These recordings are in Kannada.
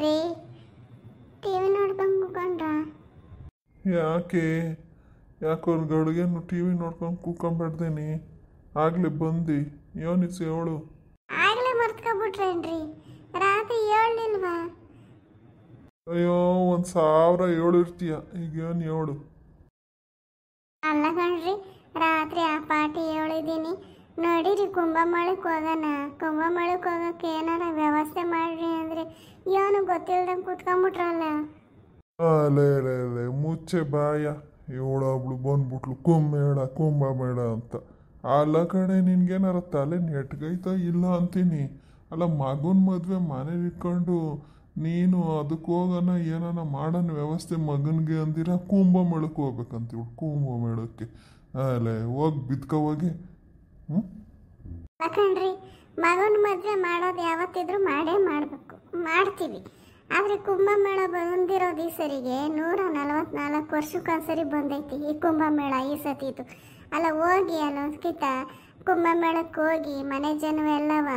ರೀ ಟಿ ವಿ ನೋಡ್ಕೊಂಡು ಕೂಕೊಂಡ್ರ? ಯಾಕೆ ಯಾಕೋರ್ ಗಡುಗೆನು ಟಿ ವಿ ನೋಡ್ಕೊಂಡು ಕೂಕೊಂಬಿಡ್ದೇನಿ. ಆಗಲೇ ಬಂದು ಯೋನಿಸ್ ಹೇಳು. ಆಗಲೇ ಮರ್ತ್ಕೊಬಿಟ್ರೇನ್ರಿ? ರಾತ್ರಿ ಹೇಳಲಿಲ್ವಾ? ಅಯ್ಯೋ 1000 ಹೇಳಿರ್ತೀಯ, ಈಗ ಏನು ಹೇಳು. ಅಲ್ಲ ಕಣ್ರಿ, ರಾತ್ರಿ ಆ ಪಾಟಿ ಹೇಳಿದ್ದೀನಿ. ನಡೀರಿ ಕುಂಭಮೇಳಕ್ಕೆ ಹೋಗೋಣ. ಕುಂಭಮೇಳಕ್ಕೆ ಹೋಗೋಕ್ಕೆ ಏನಾರ ವ್ಯವಸ್ಥೆ ಮಾಡ್ರಿ ಅಂದರೆ ಏನು ಗೊತ್ತಿಲ್ದಂಗೆ ಕೂತ್ಕೊಂಬಿಟ್ರಲ್ಲ. ಅಲೇ ಮುಚ್ಚೆ ಬಾಯ. ಇವಳೊಬ್ಳು ಬಂದ್ಬಿಟ್ಲು ಕುಂಭಮೇಳ ಅಂತ. ಅಲ್ಲ ಕಡೆ ನಿನ್ಗೇನಾರ ತಲೆ ನೆಟ್ಗೈತಾ ಇಲ್ಲ ಅಂತೀನಿ. ಅಲ್ಲ ಮಗನ ಮದುವೆ ಮನೇಲಿ ಇಟ್ಕೊಂಡು ನೀನು ಅದಕ್ಕೆ ಹೋಗೋಣ ಏನಾನ ಮಾಡೋಣ ವ್ಯವಸ್ಥೆ ಮಗನಿಗೆ ಅಂದಿರ ಕುಂಭಮೇಳಕ್ಕೆ ಹೋಗ್ಬೇಕಂತೀವಿ. ಕುಂಭಮೇಳಕ್ಕೆ ಅಲ್ಲೇ ಹೋಗಿ ಬಿದ್ಕ ಹೋಗಿ. ಕಣ್ರಿ, ಮಗನ ಮದುವೆ ಮಾಡೋದು ಯಾವತ್ತಿದ್ರೂ ಮಾಡಬೇಕು, ಮಾಡ್ತೀವಿ. ಆದರೆ ಕುಂಭಮೇಳ ಬಂದಿರೋದು ಈ ಸರಿಗೆ 144 ವರ್ಷಕ್ಕೊಂದ್ಸರಿ ಬಂದೈತಿ ಈ ಕುಂಭಮೇಳ ಈ ಸತಿದು. ಅಲ್ಲ ಹೋಗಿ ಅಲ್ಲೊಂದ್ಕಿತ ಕುಂಭಮೇಳಕ್ಕೆ ಹೋಗಿ ಮನೆ ಜನವೆಲ್ಲವ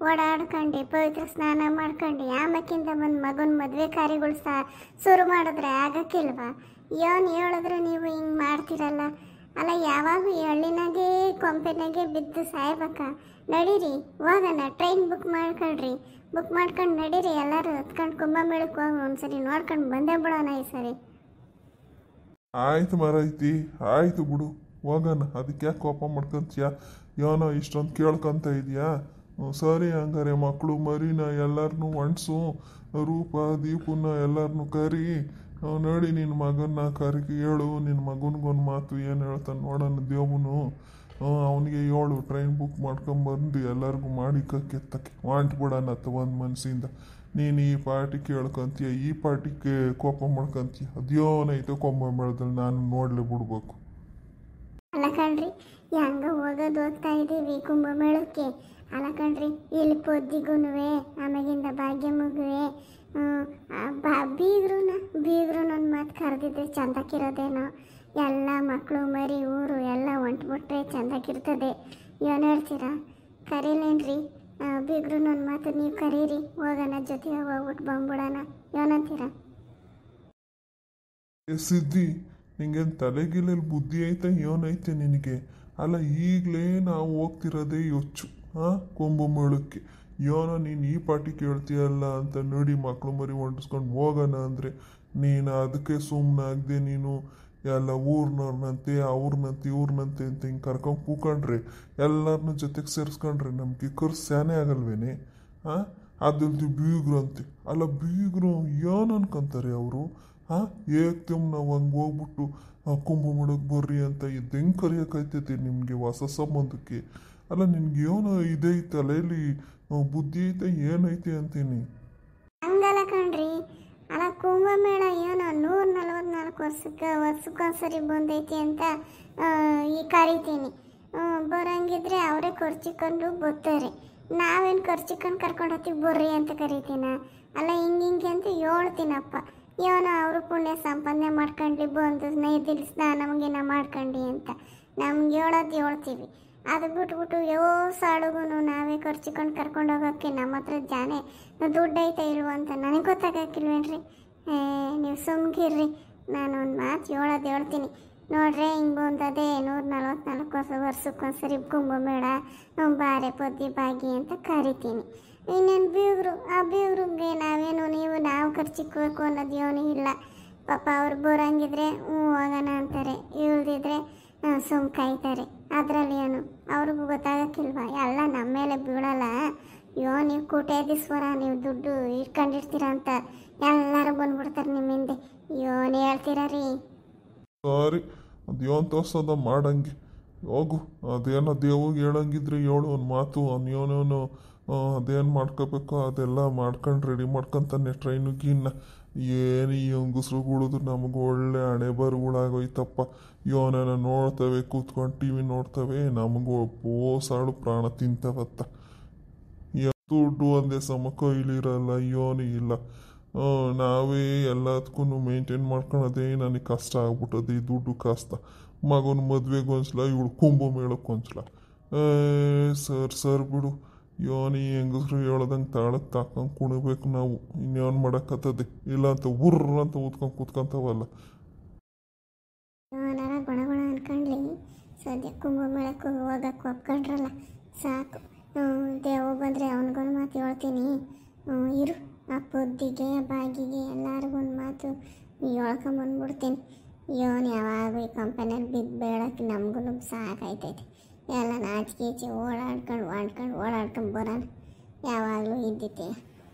ಓಡಾಡ್ಕೊಂಡು ಪವಿತ್ರ ಸ್ನಾನ ಮಾಡ್ಕೊಂಡು ಆಮೇಕಿಂದ ಬಂದು ಮಗನ ಮದುವೆ ಕಾರ್ಯಗಳು ಶುರು ಮಾಡಿದ್ರೆ ಆಗಕ್ಕಿಲ್ವಾ? ಏನು ಹೇಳಿದ್ರೆ ನೀವು ಹಿಂಗೆ ಮಾಡ್ತೀರಲ್ಲ. ಅಲ್ಲ ಯಾವಾಗ ಹಳ್ಳಿನಾಗೆ ಕೊಂಪೆನಾಗೆ ಬಿದ್ದು ಸಾಯ್ಬೇಕಾ? ನಡೀರಿ ಹೋಗೋಣ, ಟ್ರೈನ್ ಬುಕ್ ಮಾಡ್ಕೊಂಡು ನಡೀರಿ ಎಲ್ಲರೂ ಹತ್ಕೊಂಡು ಕುಂಭಮೇಳಕ್ಕೆ ಹೋಗಿ ಒಂದ್ಸರಿ ನೋಡ್ಕೊಂಡು ಬಂದೇ ಬಿಡೋಣ ಈ ಸರಿ. ಆಯ್ತು ಮರೈತಿ, ಆಯ್ತು ಬಿಡು, ಹೋಗೋಣ. ಅದಕ್ಕೆ ಯಾಕೆ ಕೋಪ ಮಾಡ್ಕೊಂತೀಯ? ಏನೋ ಇಷ್ಟೊಂದು ಕೇಳ್ಕೊಂತ ಇದೆಯಾ? ಸರಿ ಹಂಗಾರೆ ಮಕ್ಕಳು ಮರಿನ ಎಲ್ಲರನ್ನೂ ಒಣಸು, ರೂಪ ದೀಪನ ಎಲ್ಲರನ್ನೂ ಕರಿ. ನೋಡಿ ನಿನ್ನ ಮಗನ್ನ ಕರಿಗೆ ಹೇಳು. ನಿನ್ನ ಮಗನಿಗೊಂದು ಮಾತು ಏನು ಹೇಳ್ತಾನೆ ನೋಡೋಣ ದೇವನು. ಅವನಿಗೆ ಹೇಳು ಟ್ರೈನ್ ಬುಕ್ ಮಾಡ್ಕೊಂಬಂದು ಎಲ್ಲರಿಗೂ ಮಾಡಿ ಕೆತ್ತಕ್ಕೆ ಮಾಡ್ಬಿಡೋಣ ಒಂದು ಮನಸ್ಸಿಂದ. ನೀನು ಈ ಪಾರ್ಟಿ ಕೇಳ್ಕೊಂತೀಯ, ಈ ಪಾರ್ಟಿಗೆ ಕೋಪ ಮಾಡ್ಕೊಂತೀಯ. ಅದೇನೈತೆ ಕುಂಭಮೇಳದಲ್ಲಿ ನಾನು ನೋಡಲೇ ಬಿಡ್ಬೇಕು. ಅಲ್ಲ ಕಣ್ರಿ, ಹೆಂಗ ಹೋಗ್ತಾ ಇದ್ದೀವಿ ಕುಂಭಮೇಳಕ್ಕೆ. ಅಲ್ಲ ಕಣ್ರಿ, ಇಲ್ಲಿ ಪೊದ್ದಿಗೂ ಆಮೇಗಿಂದ ಭಾಗ್ಯಮ್ಮಗುವೆ ಬೀಗ್ರು ನನ್ನ ಮಾತು ಕರೆದಿದ್ದೆ ಚಂದಕ್ಕಿರೋದೇನೋ. ಎಲ್ಲ ಮಕ್ಕಳು ಮರಿ ಊರು ಎಲ್ಲ ಹೊಂಟ್ಬಿಟ್ರೆ ಚಂದಕ್ಕಿರ್ತದೆ. ಏನು ಹೇಳ್ತೀರಾ? ಕರೀಲೇನ್ರಿ ಬೀಗ್ರು ನನ್ನ ಮಾತು ನೀವು ಕರೀರಿ, ಹೋಗೋಣ ಜೊತೆಗೆ ಹೋಗ್ಬಿಟ್ಟು ಬಂದ್ಬಿಡೋಣ. ಏನಂತೀರಾ? ಸಿದ್ಧಿ, ನಿಂಗೇನು ತಲೆಗಿಲೆಲ್ಲಿ ಬುದ್ಧಿ ಐತೆ ಏನೈತೆ ನಿನಗೆ? ಅಲ್ಲ ಈಗಲೇ ನಾವು ಹೋಗ್ತಿರೋದೇ ಯೋಚು ಕುಂಭಮೇಳಕ್ಕೆ. ಏನೋ ನೀನು ಈ ಪಾರ್ಟಿ ಕೇಳ್ತೀಯಲ್ಲ ಅಂತ ನೋಡಿ ಮಕ್ಕಳು ಮರಿ ಹೊಂಟಿಸ್ಕೊಂಡು ಹೋಗೋಣ ಅಂದರೆ ನೀನು ಅದಕ್ಕೆ ಸುಮ್ಮನಾಗದೆ ನೀನು ಎಲ್ಲ ಊರ್ನವ್ರನ್ನಂತೆ ಅವ್ರನ್ನಂತೆ ಇವ್ರನ್ನಂತೆ ಅಂತ ಹಿಂಗೆ ಕರ್ಕೊಂಡು ಕೂಕೊಂಡ್ರೆ ಎಲ್ಲರನ್ನ ಜೊತೆಗೆ ಸೇರಿಸ್ಕೊಂಡ್ರೆ ನಮಗೆ ಖರ್ಚು ಸ್ಯಾನೆ ಆಗಲ್ವೇನೆ? ಅದಲ್ದು ಬೀಗ್ರು ಅಂತೆ. ಅಲ್ಲ ಬೀಗ್ರು ಏನು ಅನ್ಕೊಂತಾರೆ ಅವರು? ಏಕ್ತಮ್ ನಾವು ಹಂಗೆ ಹೋಗ್ಬಿಟ್ಟು ಕುಂಭಮೇಳಕ್ಕೆ ಬರ್ರಿ ಅಂತ ಇದು ಹೆಂಗೆ ಕರೆಯೋಕೈತೈತೆ ನಿಮಗೆ ಹೊಸ ಸಂಬಂಧಕ್ಕೆ? ಅಲ್ಲ ನಿನ್ಗೆ ಏನೋ ಇದೆ ತಲೆಯಲ್ಲಿ ಬುದ್ಧಿ ಐತೆ ಏನೈತೆ ಅಂತೀನಿ. ಹಂಗಲ್ಲ ಕಣ್ರಿ, ಅಲ್ಲ ಕುಂಭಮೇಳ ಏನೋ 144 ವರ್ಷಕ್ಕೊಂದ್ಸರಿ ಬಂದೈತಿ ಅಂತ ಈ ಕರಿತೀನಿ. ಬರೋಂಗಿದ್ರೆ ಅವರೇ ಖರ್ಚಿಕೊಂಡು ಬರ್ತಾರೆ. ನಾವೇನು ಖರ್ಚಿಕೊಂಡು ಕರ್ಕೊಂಡು ಹೋಗ್ತೀವಿ ಬರ್ರಿ ಅಂತ ಕರಿತೀನ? ಅಲ್ಲ ಹಿಂಗೆ ಅಂತ ಹೇಳ್ತೀನಪ್ಪ. ಏನೋ ಅವರು ಪುಣ್ಯ ಸಂಪಾದನೆ ಮಾಡ್ಕೊಂಡ್ಲಿ ಬಂದು ನೈದಿಲ್ ಸ್ನಾನ ಮಾಡ್ಕೊಂಡು ಅಂತ ನಮ್ಗೆ ಹೇಳ್ತೀವಿ. ಅದು ಬಿಟ್ಬಿಟ್ಟು ಸಾಡುಗೂ ನಾವೇ ಖರ್ಚಿಕೊಂಡು ಕರ್ಕೊಂಡು ಹೋಗೋಕ್ಕೆ ನಮ್ಮ ಹತ್ರ ಜಾನೆ ದುಡ್ಡು ಐತೆ ಇಲ್ವ ಅಂತ ನನಗೆ ಗೊತ್ತಾಗಕ್ಕಿಲ್ವೇನ್ರಿ? ನೀವು ಸುಮ್ಗಿರ್ರಿ, ನಾನು ಒಂದು ಮಾತು ಹೇಳ್ತೀನಿ ನೋಡ್ರಿ. ಹಿಂಗೆ ಬಂದದೆ 144 ವರ್ಷಕ್ಕೊಂದ್ಸರಿ ಕುಂಭಮೇಳ ಬಾರೆ ಪೊದ್ದಿ ಬಾಗಿ ಅಂತ ಕರಿತೀನಿ. ಇನ್ನೇನು ಬೀಗ್ರು, ಆ ಬೀಗ್ರಿಗೆ ನಾವೇನು ನಾವು ಖರ್ಚಿಕ್ಬೇಕು ಅನ್ನೋದು ಏನೂ ಇಲ್ಲ. ಪಾಪ ಅವ್ರು ಬರೋಂಗಿದ್ರೆ ಹೋಗೋಣ ಅಂತಾರೆ, ಇಳ್ದಿದ್ರೆ ಸುಮ್ ಕಾಯ್ತಾರೆ. ಅದರಲ್ಲಿ ಏನು ಅವ್ರಿಗೂ ಗೊತ್ತಾಗಕ್ಕಿಲ್ವಾ? ಎಲ್ಲ ನಮ್ಮ ಮೇಲೆ ಬೀಳಲ್ಲ. ನೀವು ಕೋಟ್ಯಾಧೀಶ್ವರ, ನೀವು ದುಡ್ಡು ಇಟ್ಕೊಂಡಿರ್ತೀರ ಅಂತ ಎಲ್ಲರೂ ಬಂದ್ಬಿಡ್ತಾರೆ ನಿಮ್ಮ ಹಿಂದೆ. ಏನು ಹೇಳ್ತೀರ ರೀ? ಸಾರಿ, ಅದೇನು ತೋರ್ಸೋದ ಮಾಡಂಗೆ ಹೋಗು. ಅದೇನೋ ದೇವ್ಗೆ ಹೇಳಂಗಿದ್ರೆ ಹೇಳು ಒಂದು ಮಾತು. ಅವನೇನು ಅದೇನು ಮಾಡ್ಕೋಬೇಕೋ ಅದೆಲ್ಲ ಮಾಡ್ಕೊಂಡು ರೆಡಿ ಮಾಡ್ಕೊತಾನೆ ಟ್ರೈನಿಗಿನ್ನ. ಏನು ಈ ಹೆಂಗಸ್ರುಗಳದು ನಮಗೆ ಒಳ್ಳೆ ಹಣೆ ಬರುಗಳಾಗೋಯ್ತಪ್ಪ. ಇವನನ್ನ ನೋಡ್ತವೆ ಕೂತ್ಕೊಂಡು ಟಿ ವಿ ನೋಡ್ತವೆ, ನಮಗೂ ಸಾಳು ಪ್ರಾಣ ತಿಂತವತ್ತ. ದುಡ್ಡು ಒಂದೇ ಸಮ ಕೈಲಿರಲ್ಲ, ಏನೂ ಇಲ್ಲ. ನಾವೇ ಎಲ್ಲದಕ್ಕೂ ಮೇಂಟೈನ್ ಮಾಡ್ಕೊಳೋದೇ ನನಗೆ ಕಷ್ಟ ಆಗ್ಬಿಟ್ಟದೆ. ಈ ದುಡ್ಡು ಕಷ್ಟ. ಮಗನ ಮದುವೆಗೆ ಒಂದ್ಸಲ ಇವಳು ಕುಂಭಮೇಳಕ್ಕೆ ಒಂದ್ಸಲ. ಸರ್ ಬಿಡು, ಯೋನಿ ಹೆಂಗಸ್ರು ಹೇಳ್ದಂಗೆ ತಾಳಕ್ಕೆ ತಾಕೊಂಡು ಕುಣಿಬೇಕು ನಾವು. ಇನ್ಯಾವನು ಮಾಡೋಕ್ಕತ್ತದೆ? ಇಲ್ಲ ಅಂತ ಉರ್ರ ಅಂತ ಊದ್ಕೊಂಡು ಕೂತ್ಕೊಂತವಲ್ಲ. ಅವನಾರ ಗುಣ ಗುಣ ಅನ್ಕೊಂಡ್ಲಿ ಸದ್ಯ ಕುಂಭಮೇಳಕ್ಕೆ ಹೋಗಕ್ಕೆ ಒಪ್ಕೊಂಡ್ರಲ್ಲ ಸಾಕು. ದೇವ ಬಂದರೆ ಅವನಿಗೊಂದು ಮಾತು ಹೇಳ್ತೀನಿ. ಇರು, ಆ ಪೊದ್ದಿಗೆ ಬಾಗಿಗೆ ಎಲ್ಲರಿಗೂ ಒಂದು ಮಾತು ಹೇಳ್ಕೊಂಬಂದ್ಬಿಡ್ತೀನಿ. ಇವನು ಯಾವಾಗ ಈ ಕಂಪನಿಯಲ್ಲಿ ಬಿದ್ದು ಬೇಡಕ್ಕೆ ನಮಗೂ ಸಾಕಾಯ್ತೈತೆ. ಎಲ್ಲ ನಾಚಿಕೆ ಓಡಾಡ್ಕೊಂಡು ಬರೋಣ. ಯಾವಾಗಲೂ ಇದ್ದಿತ್ತೆ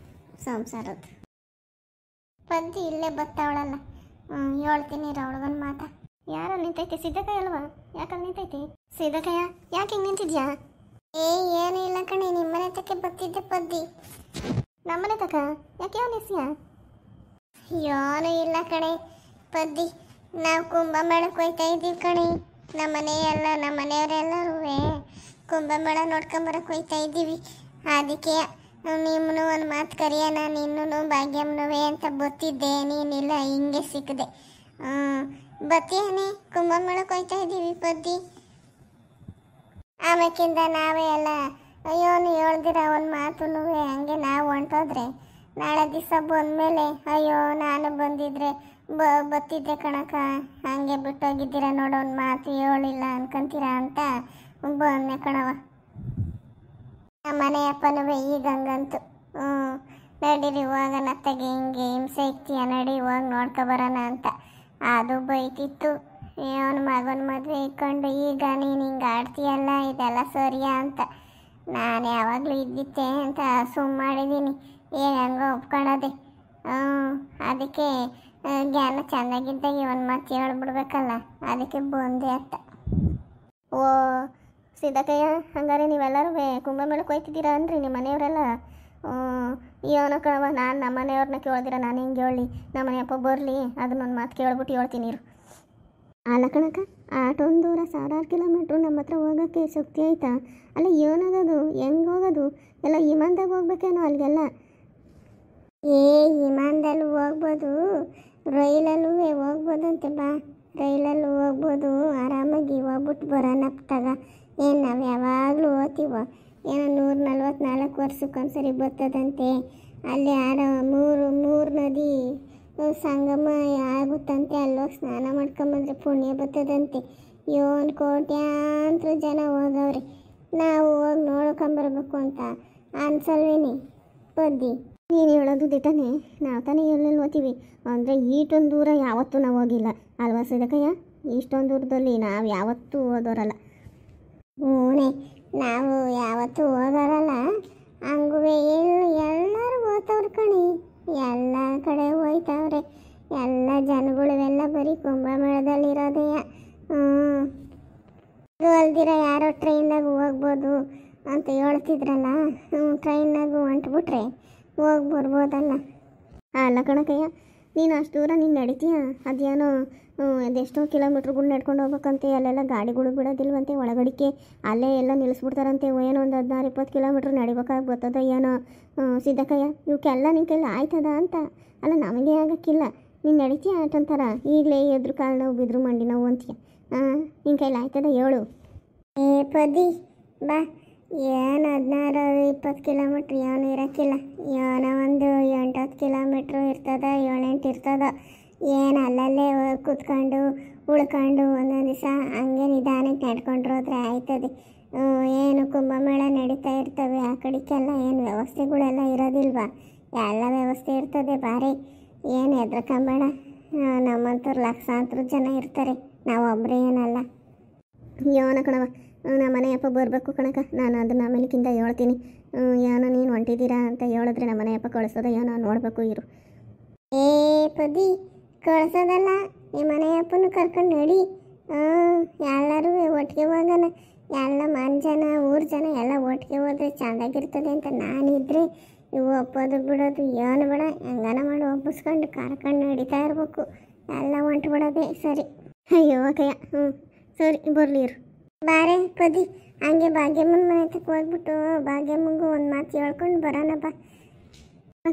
ಸಂಸಾರದ್ದು. ಪದ್ದಿ ಇಲ್ಲೇ ಬತ್ತಾವಳಲ್ಲ, ಹೇಳ್ತೀನಿ ಅವಳಗೊಂದು ಮಾತಾ. ಯಾರ ನಿಂತೈತೆ? ಸಿದ್ದಕಯ್ಯ ಅಲ್ವಾ? ಯಾಕಲ್ಲಿ ನಿಂತೈತಿ ಸಿದ್ದಕಯ್ಯ? ಯಾಕೆ ಹಿಂಗೆ ನಿಂತಿದ್ಯಾ? ಏನೂ ಇಲ್ಲ ಕಣೆ, ನಿಮ್ಮನೆ ತಕ್ಕೆ ಬರ್ತಿದ್ದೆ ಪದ್ದಿ. ನಮ್ಮನೆ ತಕ ಯಾಕೆ ಯಾವ ನಿಸ್ಯ? ಏನೂ ಇಲ್ಲ ಕಣೆ ಪದ್ದಿ, ನಾವು ಕುಂಭಮೇಳಕ್ಕೆ ಹೋಯ್ತಾ ಇದ್ದೀವಿ ಕಣೆ. ನಮ್ಮನೆಯವರೆಲ್ಲರೂ ಕುಂಭಮೇಳ ನೋಡ್ಕೊಂಬರಕ್ಕೆ ಹೋಯ್ತಾ ಇದ್ದೀವಿ. ಅದಕ್ಕೆ ನಿಮ್ಮನ್ನು ಒಂದು ಮಾತು ಕರೆಯೋಣ, ನಿನ್ನೂ ಭಾಗ್ಯಮ್ಮನವೇ ಅಂತ ಗೊತ್ತಿದ್ದೆ, ನೀನಿಲ್ಲ, ಹಿಂಗೆ ಸಿಕ್ಕಿದೆ. ಬತ್ತೀಯನೇ? ಕುಂಭಮೇಳಕ್ಕೆ ಹೋಯ್ತಾ ಇದ್ದೀವಿ ಪದ್ದಿ. ಆಮೇಕಿಂದ ನಾವೇ ಎಲ್ಲ ಅಯ್ಯೋನು ಹೇಳ್ದಿರ ಒಂದು ಮಾತು ಹಂಗೆ ನಾವು ಹೊಂಟೋದ್ರೆ ನಾಳೆ ದಿವಸ ಬಂದಮೇಲೆ ಅಯ್ಯೋ ನಾನು ಬಂದಿದ್ರೆ ಬತ್ತಿದ್ದೆ ಕಣಕ, ಹಂಗೆ ಬಿಟ್ಟೋಗಿದ್ದೀರ ನೋಡೋ, ಒಂದು ಮಾತು ಹೇಳಿಲ್ಲ ಅನ್ಕೊಂತೀರ ಅಂತ ಬಂದೆ ಕಣವ. ನಮ್ಮ ಮನೆಯಪ್ಪನೂ ಈಗ ಹಂಗಂತು. ನಡೀರಿ ಹೋಗ ನತ್ತಗೆ, ಹಿಂಗೆ ಹಿಂಸೆ ಇಕ್ತೀಯ, ನಡಿ ಹೋಗಿ ನೋಡ್ಕೊಬರೋಣ ಅಂತ. ಅದು ಬೈತಿತ್ತು, ಅವನ ಮಗನ ಮದುವೆ ಇಟ್ಕೊಂಡು ಈಗ ನೀನು ಹಿಂಗೆ ಆಡ್ತೀಯಲ್ಲ, ಇದೆಲ್ಲ ಸರಿಯಾ ಅಂತ. ನಾನು ಯಾವಾಗಲೂ ಇದ್ದಿತ್ತೆ ಅಂತ ಸುಮ್ಮ ಮಾಡಿದ್ದೀನಿ, ಹೆಂಗೋ ಒಪ್ಕೊಳ್ಳೋದೆ. ಅದಕ್ಕೆ ಜ್ಞಾನ ಚೆನ್ನಾಗಿದ್ದಾಗ ಒಂದು ಮಾತು ಹೇಳ್ಬಿಡ್ಬೇಕಲ್ಲ, ಅದಕ್ಕೆ ಬಂದೆ ಅಂತ. ಓ ಸಿದ್ದಕಯ್ಯ, ಹಂಗಾರೆ ನೀವೆಲ್ಲರೂ ಕುಂಭಮೇಳಕ್ಕೆ ಹೋಯ್ತಿದ್ದೀರಾ ಅನ್ರಿ ನಿಮ್ಮ ಮನೆಯವರೆಲ್ಲ? ಏನೋ ಕಣವ, ನಾನು ನಮ್ಮ ಮನೆಯವ್ರನ್ನ ಕೇಳ್ದಿರ ನಾನು ಹೆಂಗೆ ಹೇಳಿ? ನಮ್ಮ ಮನೆಯಪ್ಪ ಬರಲಿ, ಅದನ್ನೊಂದು ಮಾತು ಕೇಳ್ಬಿಟ್ಟು ಹೇಳ್ತೀನಿ ಇರು. ಅಲ್ಲ ಕಣಕ, ಆಟೊಂದು ದೂರ 1000 ಕಿಲೋಮೀಟ್ರು ನಮ್ಮ ಹತ್ರ ಹೋಗೋಕ್ಕೆ ಶಕ್ತಿ ಆಯ್ತಾ? ಅಲ್ಲ ಏನಾಗೋದು, ಹೆಂಗೆ ಹೋಗೋದು? ಎಲ್ಲ ವಿಮಾನದಾಗ ಹೋಗ್ಬೇಕೇನೋ ಅಲ್ಲಿಗೆಲ್ಲ? ವಿಮಾನದಲ್ಲೂ ಹೋಗ್ಬೋದು, ರೈಲಲ್ಲೂ ಹೋಗ್ಬೋದಂತೆ. ಬಾ, ರೈಲಲ್ಲೂ ಹೋಗ್ಬೋದು, ಆರಾಮಾಗಿ ಹೋಗ್ಬಿಟ್ಟು ಬರೋಣಪ್ತಾಗ. ಏನು ನಾವು ಯಾವಾಗಲೂ ಓದ್ತೀವೋ? ಏನೋ 144 ವರ್ಷಕ್ಕೊಂದ್ಸರಿ ಬರ್ತದಂತೆ. ಅಲ್ಲಿ ಯಾರೋ ಮೂರು ನದಿ ಸಂಗಮ ಆಗುತ್ತಂತೆ. ಅಲ್ಲೋಗಿ ಸ್ನಾನ ಮಾಡ್ಕೊಂಬಂದ್ರೆ ಪುಣ್ಯ ಬರ್ತದಂತೆ. 1 ಕೋಟ್ಯಾಂತರ ಜನ ಹೋಗವ್ರೆ. ನಾವು ಹೋಗಿ ನೋಡ್ಕೊಂಬರ್ಬೇಕು ಅಂತ ಅನ್ಸಲ್ವೇನಿ ಪದ್ದಿ? ನೀನು ಹೇಳೋದು ದಿಟನೇ, ನಾವು ತಾನೇ ಎಲ್ಲೆಲ್ಲಿ ಓದ್ತೀವಿ ಅಂದರೆ ಈಟೊಂದು ದೂರ ಯಾವತ್ತೂ ನಾವು ಹೋಗಿಲ್ಲ ಅಲ್ವಾ ಸಿದ್ದಕಯ್ಯ? ಇಷ್ಟೊಂದು ದೂರದಲ್ಲಿ ನಾವು ಯಾವತ್ತೂ ಓದೋರಲ್ಲ. ಹೂನೇ, ನಾವು ಯಾವತ್ತೂ ಓದೋರಲ್ಲ. ಹಂಗೂ ಎಲ್ಲರೂ ಓದ್ತವ್ರು ಕಣಿ, ಎಲ್ಲ ಕಡೆ ಹೋಯ್ತವ್ರೆ. ಎಲ್ಲ ಜನಗಳೆಲ್ಲ ಬರೀ ಕುಂಭಮೇಳದಲ್ಲಿರೋದೇ. ಇದು ಅಲ್ದಿರ ಯಾರೋ ಟ್ರೈನ್ನಾಗ ಹೋಗ್ಬೋದು ಅಂತ ಹೇಳ್ತಿದ್ರಲ್ಲ, ಟ್ರೈನ್ನಾಗ ಹೊಂಟ್ಬಿಟ್ರೆ ಹೋಗಿ ಬರ್ಬೋದಲ್ಲ. ಅಲ್ಲ ಕಣಕಯ್ಯ, ನೀನು ಅಷ್ಟು ದೂರ ನೀನು ನಡಿತೀಯ? ಅದೇನೋ ಅದೆಷ್ಟೋ ಕಿಲೋಮೀಟ್ರ್ಗಳು ನಡ್ಕೊಂಡು ಹೋಗ್ಬೇಕಂತೆ. ಅಲ್ಲೆಲ್ಲ ಗಾಡಿಗಳು ಬಿಡೋದಿಲ್ವಂತೆ ಒಳಗಡಿಕೆ, ಅಲ್ಲೇ ಎಲ್ಲ ನಿಲ್ಲಿಸ್ಬಿಡ್ತಾರಂತೆ. ಏನೋ ಒಂದು 16-20 ಕಿಲೋಮೀಟ್ರ್ ನಡಿಬೇಕಾಗಿ ಬರ್ತದ ಏನೋ ಸಿದ್ದಕಯ್ಯ. ಇವಕ್ಕೆಲ್ಲ ನಿನ್ನ ಕೈಲಿ ಆಯ್ತದ ಅಂತ? ಅಲ್ಲ ನಮಗೆ ಆಗೋಕ್ಕಿಲ್ಲ, ನೀನು ನಡಿತೀಯ ಆಟಂತಾರ? ಈಗಲೇ ಎದ್ರು ಕಾಲು ನೋವು ಬಿದ್ರು ಮಂಡಿ ನೋವು ಅಂತೀಯ. ನಿನ್ನ ಕೈಲಿ ಆಯ್ತದ ಹೇಳು? ಪದಿ ಬಾ, ಏನು 16-20 ಕಿಲೋಮೀಟ್ರ್ ಏನು ಇರೋಕ್ಕಿಲ್ಲ. ಏನೋ ಒಂದು 8-10 ಕಿಲೋಮೀಟ್ರು ಇರ್ತದ, 7-8 ಇರ್ತದ. ಏನು ಅಲ್ಲಲ್ಲೇ ಕೂತ್ಕೊಂಡು ಉಳ್ಕೊಂಡು ಒಂದೊಂದು ದಿವಸ ಹಂಗೆ ನಿಧಾನಕ್ಕೆ ನಡ್ಕೊಂಡ್ರೋದ್ರೆ ಆಯ್ತದೆ. ಏನು ಕುಂಭಮೇಳ ನಡೀತಾ ಇರ್ತವೆ, ಆ ಕಡೆಗೆಲ್ಲ ಏನು ವ್ಯವಸ್ಥೆಗಳೆಲ್ಲ ಇರೋದಿಲ್ವಾ? ಎಲ್ಲ ವ್ಯವಸ್ಥೆ ಇರ್ತದೆ ಬಾರಿ. ಏನು ಹೆದ್ರಕೊಂಬೇಡ, ನಮ್ಮಂಥವ್ರು ಲಕ್ಷಾಂತರ ಜನ ಇರ್ತಾರೆ, ನಾವೊಬ್ಬರೇ ಏನಲ್ಲ. ಏನೋ ಕಣವ, ನಮ್ಮ ಮನೆಯಪ್ಪ ಬರಬೇಕು ಕಣಕ. ನಾನು ಅದನ್ನು ಆಮೇಲಿಕ್ಕಿಂತ ಹೇಳ್ತೀನಿ. ಏನೋ ನೀನು ಹೊಂಟಿದ್ದೀರಾ ಅಂತ ಹೇಳಿದ್ರೆ ನಮ್ಮ ಮನೆಯಪ್ಪ ಕಳಿಸೋದ ಏನೋ ನೋಡಬೇಕು ಇರು. ಪದಿ ಕಳ್ಸೋದಲ್ಲ, ನಿಮ್ಮ ಮನೆಯಪ್ಪನ ಕರ್ಕೊಂಡು ನಡಿ. ಎಲ್ಲರೂ ಒಟ್ಟಿಗೆ ಹೋಗೋಣ. ಎಲ್ಲ ಮನೆ ಜನ ಊರ ಜನ ಎಲ್ಲ ಒಟ್ಟಿಗೆ ಹೋದ್ರೆ ಚೆಂದಾಗಿರ್ತದೆ ಅಂತ ನಾನಿದ್ರೆ ಇವು ಒಪ್ಪೋದು ಬಿಡೋದು ಏನು ಬೇಡ, ಹೆಂಗನ ಮಾಡಿ ಒಪ್ಪಿಸ್ಕೊಂಡು ಕರ್ಕೊಂಡು ನಡೀತಾ ಇರಬೇಕು. ಎಲ್ಲ ಹೊಂಟು ಬಿಡೋದೆ ಸರಿ. ಅಯ್ಯೋ ಕಯ್ಯ, ಸರಿ ಬರಲಿ ಇರು. ಬಾರೆ ಪದಿ, ಹಂಗೆ ಭಾಗ್ಯಮ್ಮನ ಮನೆ ತಕ್ಕ ಹೋಗ್ಬಿಟ್ಟು ಭಾಗ್ಯಮ್ಮಂಗೂ ಒಂದು ಮಾತು ಹೇಳ್ಕೊಂಡು ಬರೋಣ ಬಾ.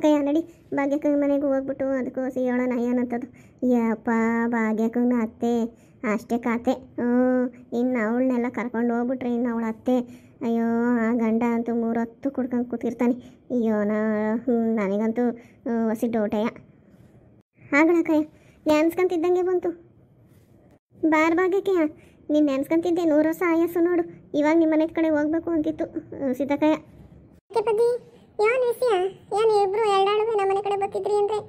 ಕಯ್ಯ ನಡಿ, ಭಾಗ್ಯಕ್ಕನ ಮನೆಗೆ ಹೋಗ್ಬಿಟ್ಟು ಅದಕ್ಕೋಸಿ ಹೇಳೋಣ ಏನಂತದ್ದು. ಯಪ್ಪ, ಭಾಗ್ಯಕ್ಕನ ಅತ್ತೆ ಅಷ್ಟೇ ಕಾತೆ. ಇನ್ನು ಅವಳನ್ನೆಲ್ಲ ಕರ್ಕೊಂಡು ಹೋಗ್ಬಿಟ್ರೆ ಇನ್ನು ಅವಳ ಅತ್ತೆ ಅಯ್ಯೋ ಆ ಗಂಡ ಅಂತೂ 3 ಹೊತ್ತು ಕುಡ್ಕೊಂಡು ಕೂತಿರ್ತಾನೆ. ಅಯ್ಯೋ ನನಗಂತೂ ಹೊಸಿ ಡೌಟಯ್ಯ. ಹಾಗಳಕ್ಕಯ್ಯ ನೆನ್ಸ್ಕೊಂತಿದ್ದಂಗೆ ಬಂತು. ಭಾಗ್ಯಕ್ಕೆ ನೀನು ನೆನ್ಸ್ಕೊಂತಿದ್ದೆ 100 ವರ್ಷ ಆಯಸ್ಸು ನೋಡು. ಇವಾಗ ನಿಮ್ಮ ಮನೆ ಕಡೆ ಹೋಗ್ಬೇಕು ಅಂತಿತ್ತು ಸೀತಾಕಯ್ಯ. ಬದ್ದಿ ಏನು ವಿಷಯ? ಏನು ಇಬ್ರು ಎರಡಾಳುವೆ ನಮ್ಮ ಮನೆ ಕಡೆ ಬರ್ತಿದ್ರಿ ಅಂದರೆ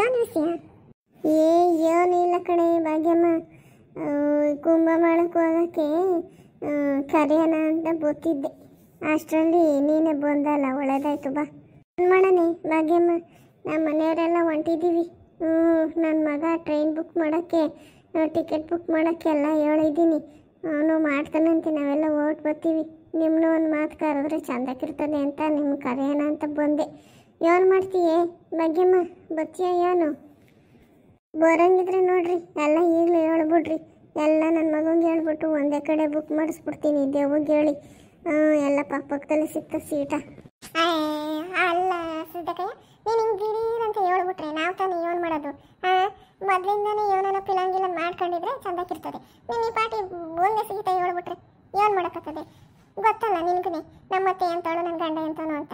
ಏನು ವಿಷಯ? ಏನು ಇಲ್ಲ ಕಣೆ ಭಾಗ್ಯಮ್ಮ, ಕುಂಭಮೇಳಕ್ಕೆ ಹೋಗೋಕ್ಕೆ ಕರೆಯೋಣ ಅಂತ ಗೊತ್ತಿದ್ದೆ. ಅಷ್ಟರಲ್ಲಿ ನೀನೇ ಬಂದಲ್ಲ, ಒಳ್ಳೇದಾಯ್ತು ಬಾ. ಏನು ಮಾಡೋಣ ಭಾಗ್ಯಮ್ಮ, ನಮ್ಮ ಮನೆಯವರೆಲ್ಲ ಹೊಂಟಿದ್ದೀವಿ. ನನ್ನ ಮಗ ಟ್ರೈನ್ ಬುಕ್ ಮಾಡೋಕ್ಕೆ, ಟಿಕೆಟ್ ಬುಕ್ ಮಾಡೋಕ್ಕೆ ಎಲ್ಲ ಹೇಳಿದ್ದೀನಿ. ಅವನು ಮಾಡ್ತಾನಂತೆ, ನಾವೆಲ್ಲ ಓಟ್ ಬರ್ತೀವಿ. ನಿಮ್ಮನ್ನ ಒಂದು ಮಾತು ಕರೆದ್ರೆ ಚಂದಕ್ಕಿರ್ತದೆ ಅಂತ ನಿಮ್ಗೆ ಕರೆಯೋಣ ಅಂತ ಬಂದೆ. ಏನು ಮಾಡ್ತೀಯೇ ಭಾಗ್ಯಮ್ಮ, ಬಚ್ಚಿಯ ಏನು? ಬರೋಂಗಿದ್ರೆ ನೋಡ್ರಿ, ಎಲ್ಲ ಈಗಲೂ ಹೇಳ್ಬಿಡ್ರಿ. ಎಲ್ಲ ನನ್ನ ಮಗಂಗೆ ಹೇಳ್ಬಿಟ್ಟು ಒಂದೇ ಕಡೆ ಬುಕ್ ಮಾಡಿಸ್ಬಿಡ್ತೀನಿ. ದೇವ್ಗೆ ಹೇಳಿ ಎಲ್ಲ ಪಕ್ಕದಲ್ಲಿ ಸಿಕ್ತ ಸೀಟ. ಅಲ್ಲ ಸಿದ್ದಕ್ಕಯ್ಯ, ನೀನು ಹಿಂಗೆ ದಿಢೀರ್ ಅಂತ ಹೇಳ್ಬಿಟ್ರೆ ನಾವು ತಾನೇ ಏನು ಮಾಡೋದು? ಮೊದಲಿಂದನೇ ಏನೋ ಪಿಲಂಗಿಲ್ಲ ಮಾಡ್ಕೊಂಡಿದ್ರೆ ಚಂದಕ್ಕಿರ್ತದೆ. ನೀನು ಈ ಪಾಟಿ ಒಂದೇ ಸಿಗಿತ ಹೇಳ್ಬಿಟ್ರೆ ಏನು ಮಾಡೋಕ್ಕತ್ತದೆ? ಗೊತ್ತಲ್ಲ ನಿನಗೂ ನಮ್ಮತ್ತೆ ಅಂತವಳು ನನ್ನ ಗಂಡ ಎಂತವನು ಅಂತ.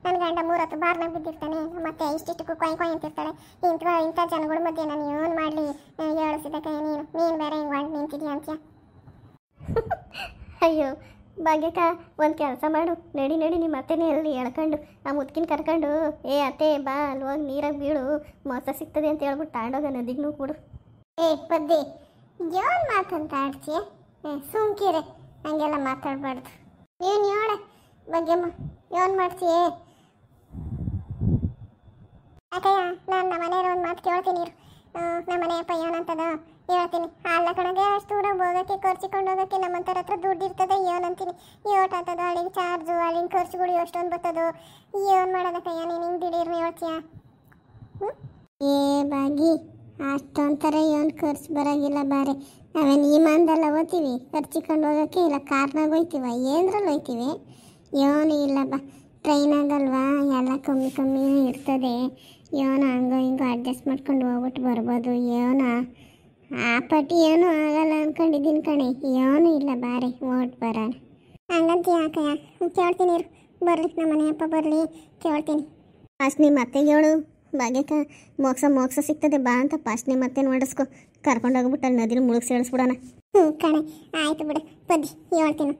ನನ್ನ ಗಂಡ 3 ಹೊತ್ತು ಬಾರ್ನಾಗ ಬಿದ್ದಿರ್ತಾನೆ, ನಮ್ಮತ್ತೆ ಇಷ್ಟಿಷ್ಟಕ್ಕೂ ಕೊಯ್ ಅಂತಿರ್ತಾಳೆ. ಇಂಥ ಜನಗಳ ಮಧ್ಯೆ ನಾನು ಏನು ಮಾಡಲಿ ಹೇಳು ಸಿದ್ದಕ್ಕಯ್ಯ? ನೀನು ಬೇರೆ ಹಿಂಗೆ ಮಾಡಿ ನಿಂತಿದ್ಯಾ ಅಂತ್ಯ. ಅಯ್ಯೋ ಭಾಗ್ಯಕ್ಕ, ಒಂದು ಕೆಲಸ ಮಾಡು, ನಡಿ ನಿಮ್ಮ ಅತ್ತೆನೇ ಅಲ್ಲಿ ಎಳ್ಕೊಂಡು ಆ ಮುದ್ಕಿನ ಕರ್ಕೊಂಡು, ಏ ಅತ್ತೆ ಬಾ ಅಲ್ಲಿ ಹೋಗಿ ನೀರಾಗ ಬೀಳು, ಮೊಸ ಸಿಗ್ತದೆ ಅಂತ ಹೇಳ್ಬಿಟ್ಟು ತಾಂಡೋಗ ನದಿಗೂ ಕೊಡು. ಪದ್ದಿ ಏನು ಮಾತಂತ ಆಡ್ತೀಯ? ಸುಮ್ಕಿರೆ, ಹಂಗೆಲ್ಲ ಮಾತಾಡಬಾರ್ದು. ನೀನು ಹೇಳ ಭಾಗ್ಯಮ್ಮ, ಏನು ಮಾಡ್ತೀಯೇ? ಅಕ್ಕಯ್ಯ, ನಾನು ನಮ್ಮ ಮನೆಯವ್ರ ಒಂದು ಮಾತು ಕೇಳ್ತೀನಿ ಇರು. ನಮ್ಮ ಮನೆಯಪ್ಪ ಏನಂತದ ಹೇಳ್ತೀನಿ. ಅಲ್ಲ ಕಣಗೆ, ಅಷ್ಟು ದೂರ ಹೋಗೋಕ್ಕೆ ಖರ್ಚಿಕೊಂಡು ಹೋಗೋಕ್ಕೆ ನಮ್ಮಂಥರ ಹತ್ರ ದುಡ್ಡು ಇರ್ತದೆ ಏನಂತೀನಿ. ಏಟ್ ಆಗ್ತದ ಅಲ್ಲಿಗೆ ಚಾರ್ಜು, ಅಲ್ಲಿನ ಖರ್ಚುಗಳು ಎಷ್ಟೊಂದು ಬರ್ತದೋ. ಏನು ಮಾಡೋದಕ್ಕಯ್ಯ ನೀನು ಹಿಂಗೆ ದಿಢೀರ್ನ ಹೇಳ್ತೀಯ? ಏ ಬಾಗಿ, ಅಷ್ಟೊಂಥರ ಏನು ಖರ್ಚು ಬರೋಂಗಿಲ್ಲ ಬಾರೆ. ನಾವೇನು ಈ ಮಂದೆಲ್ಲ ಹೋಗ್ತೀವಿ ಖರ್ಚಿಕೊಂಡು ಹೋಗೋಕ್ಕೆ, ಇಲ್ಲ ಕಾರ್ನಾಗ ಹೋಯ್ತೀವ, ಏನರಲ್ಲಿ ಹೋಯ್ತೀವಿ? ಏನು ಇಲ್ಲ ಬಾ, ಟ್ರೈನಾಗಲ್ವಾ ಎಲ್ಲ ಕಮ್ಮಿ ಇರ್ತದೆ. ಏನೋ ಹಂಗೋ ಹಿಂಗೋ ಅಡ್ಜಸ್ಟ್ ಮಾಡ್ಕೊಂಡು ಹೋಗ್ಬಿಟ್ಟು ಬರ್ಬೋದು. ಏನೋ ಆ ಪಟ್ಟಿ ಏನೂ ಆಗಲ್ಲ ಅಂದ್ಕೊಂಡಿದ್ದೀನಿ ಕಣೆ. ಏನೂ ಇಲ್ಲ ಬಾರಿ, ಓಟ್ ಬರೋಣ. ಹಂಗಂತ ಯಾಕಯ್ಯ? ಕೇಳ್ತೀನಿ ಇರು, ಬರ್ರಿ ನಮ್ಮ ಮನೆಯಪ್ಪ ಬರಲಿ, ಕೇಳ್ತೀನಿ. ಫಸ್ಟ್ ನಿಮ್ಮ ಅತ್ತೆಗೆ ಹೇಳು ಭಾಗ್ಯಕ್ಕ, ಮೋಕ್ಷ ಸಿಗ್ತದೆ ಬಾ ಅಂತ. ಫಸ್ಟ್ ನಿಮ್ಮ ಅತ್ತೆ ನೋಡಿಸ್ಕೊ, ಕರ್ಕೊಂಡೋಗ್ಬಿಟ್ಟು ಅಲ್ಲಿ ನದಿನ ಮುಳುಗಿಸಿ ಹೇಳಿಸ್ಬಿಡೋಣ. ಕಣೆ, ಆಯ್ತು ಬಿಡು ಪದ್ದಿ, ಹೇಳ್ತೀನಿ.